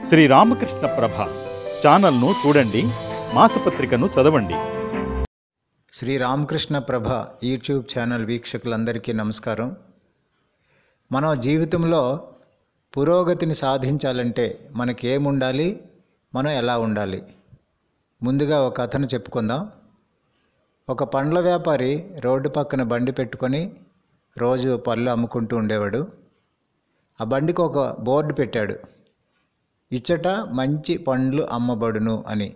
శ్రీ రామకృష్ణ ప్రభ ఛానల్ను చూడండి, మాసపత్రికను చదవండి. శ్రీ రామకృష్ణ ప్రభ యూట్యూబ్ ఛానల్ వీక్షకులందరికీ నమస్కారం. మన జీవితంలో పురోగతిని సాధించాలంటే మనకి ఏముండాలి, మనం ఎలా ఉండాలి? ముందుగా ఒక కథను చెప్పుకుందాం. ఒక పండ్ల వ్యాపారి రోడ్డు పక్కన బండి పెట్టుకొని రోజు పళ్ళు అమ్ముకుంటూ ఉండేవాడు. ఆ బండికి ఒక బోర్డు పెట్టాడు, ఇచ్చట మంచి పండ్లు అమ్మబడును అని.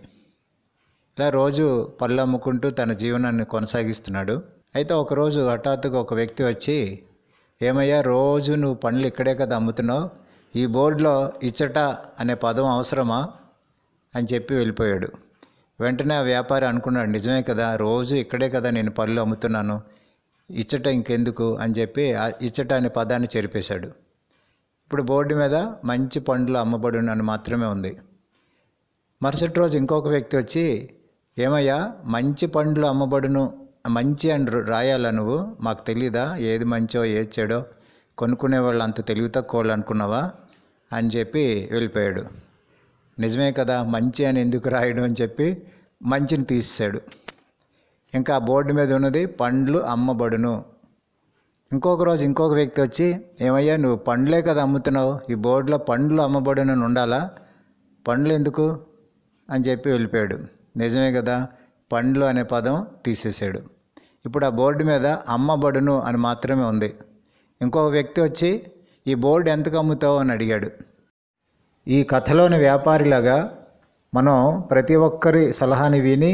ఇలా రోజు పళ్ళు అమ్ముకుంటూ తన జీవనాన్ని కొనసాగిస్తున్నాడు. అయితే ఒకరోజు హఠాత్తుగా ఒక వ్యక్తి వచ్చి, ఏమయ్యా, రోజు నువ్వు పండ్లు ఇక్కడే కదా అమ్ముతున్నావు, ఈ బోర్డులో ఇచ్చట అనే పదం అవసరమా అని చెప్పి వెళ్ళిపోయాడు. వెంటనే ఆ వ్యాపారి అనుకున్నాడు, నిజమే కదా, రోజు ఇక్కడే కదా నేను పళ్ళు అమ్ముతున్నాను, ఇచ్చట ఇంకెందుకు అని చెప్పి ఆ ఇచ్చట అనే పదాన్ని చెరిపేశాడు. ఇప్పుడు బోర్డు మీద మంచి పండ్లు అమ్మబడును అని మాత్రమే ఉంది. మరుసటి రోజు ఇంకొక వ్యక్తి వచ్చి, ఏమయ్యా, మంచి పండ్లు అమ్మబడును, మంచి అని రాయాలా, నువ్వు మాకు తెలీదా ఏది మంచో ఏది చెడో, కొనుక్కునే వాళ్ళు అంత తెలివి తక్కువ వాళ్ళు అనుకున్నావా అని చెప్పి వెళ్ళిపోయాడు. నిజమే కదా, మంచి అని ఎందుకు రాయడం అని చెప్పి మంచిని తీసేశాడు. ఇంకా ఆ బోర్డు మీద ఉన్నది పండ్లు అమ్మబడును. ఇంకొక రోజు ఇంకొక వ్యక్తి వచ్చి, ఏమయ్యా, నువ్వు పండ్లే కదా అమ్ముతున్నావు, ఈ బోర్డులో పండ్లు అమ్మబడును అని ఉండాలా, పండ్లు ఎందుకు అని చెప్పి వెళ్ళిపోయాడు. నిజమే కదా, పండ్లు అనే పదం తీసేశాడు. ఇప్పుడు ఆ బోర్డు మీద అమ్మబడును అని మాత్రమే ఉంది. ఇంకొక వ్యక్తి వచ్చి, ఈ బోర్డు ఎంతకు అమ్ముతావు అని అడిగాడు. ఈ కథలోని వ్యాపారిలాగా మనం ప్రతి ఒక్కరి సలహాని విని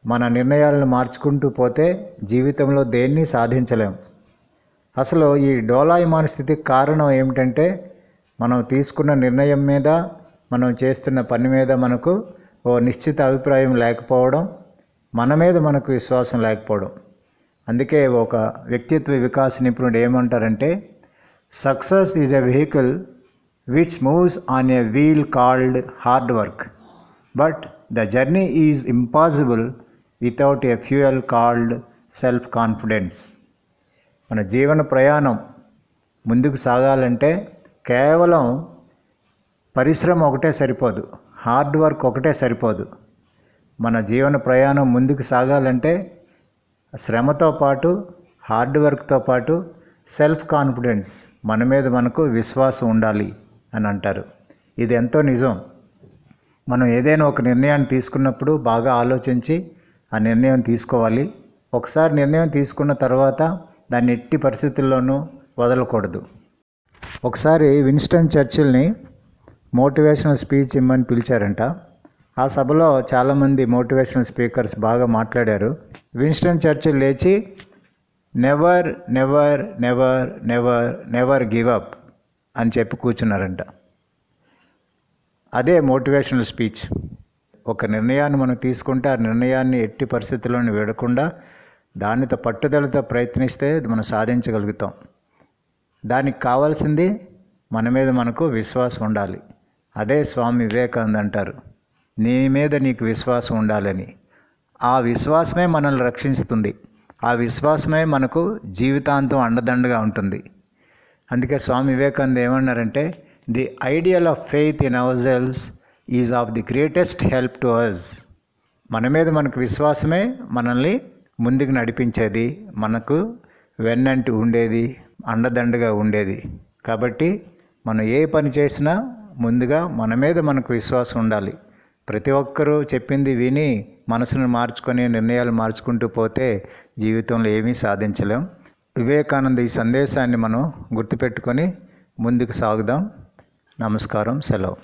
మన నిర్ణయాలను మార్చుకుంటూ పోతే జీవితంలో దేన్ని సాధించలేం. అసలు ఈ డోలాయమాన స్థితికి కారణం ఏమిటంటే, మనం తీసుకున్న నిర్ణయం మీద, మనం చేస్తున్న పని మీద మనకు ఓ నిశ్చిత అభిప్రాయం లేకపోవడం, మన మీద మనకు విశ్వాసం లేకపోవడం. అందుకే ఒక వ్యక్తిత్వ వికాస నిపుణుడు ఏమంటారంటే, success is a vehicle which moves on a wheel called hard work, but the journey is impossible without a fuel called self confidence. మన జీవన ప్రయాణం ముందుకు సాగాలంటే కేవలం పరిశ్రమ ఒకటే సరిపోదు, హార్డ్ వర్క్ ఒకటే సరిపోదు. మన జీవన ప్రయాణం ముందుకు సాగాలంటే శ్రమతో పాటు, హార్డ్ వర్క్తో పాటు సెల్ఫ్ కాన్ఫిడెన్స్, మన మీద మనకు విశ్వాసం ఉండాలి అని అంటారు. ఇది ఎంతో నిజం. మనం ఏదైనా ఒక నిర్ణయాన్ని తీసుకున్నప్పుడు బాగా ఆలోచించి ఆ నిర్ణయం తీసుకోవాలి. ఒకసారి నిర్ణయం తీసుకున్న తర్వాత దాన్ని ఎట్టి పరిస్థితుల్లోనూ వదలకూడదు. ఒకసారి విన్స్టన్ చర్చిల్ని మోటివేషనల్ స్పీచ్ ఇమ్మని పిలిచారంట. ఆ సభలో చాలామంది మోటివేషనల్ స్పీకర్స్ బాగా మాట్లాడారు. విన్స్టన్ చర్చిల్ లేచి never never never never never give up అని చెప్పి కూర్చున్నారంట. అదే మోటివేషనల్ స్పీచ్. ఒక నిర్ణయాన్ని మనం తీసుకుంటే ఆ నిర్ణయాన్ని ఎట్టి పరిస్థితుల్లోనూ వీడకుండా దానితో పట్టుదలతో ప్రయత్నిస్తే మనం సాధించగలుగుతాం. దానికి కావాల్సింది మన మీద మనకు విశ్వాసం ఉండాలి. అదే స్వామి వివేకానంద అంటారు, నీ మీద నీకు విశ్వాసం ఉండాలని. ఆ విశ్వాసమే మనల్ని రక్షిస్తుంది. ఆ విశ్వాసమే మనకు జీవితాంతం అండదండగా ఉంటుంది. అందుకే స్వామి వివేకానంద ఏమన్నారంటే, the ideal of faith in ourselves is of the greatest help to us. మన మీద మనకు విశ్వాసమే మనల్ని ముందుకు నడిపించేది, మనకు వెన్నంటి ఉండేది, అండదండగా ఉండేది. కాబట్టి మనం ఏ పని చేసినా ముందుగా మన మీద మనకు విశ్వాసం ఉండాలి. ప్రతి ఒక్కరూ చెప్పింది విని మనసును మార్చుకొని నిర్ణయాలు మార్చుకుంటూ పోతే జీవితంలో ఏమీ సాధించలేం. వివేకానంద ఈ సందేశాన్ని మనం గుర్తుపెట్టుకొని ముందుకు సాగుదాం. నమస్కారం, సెలవు.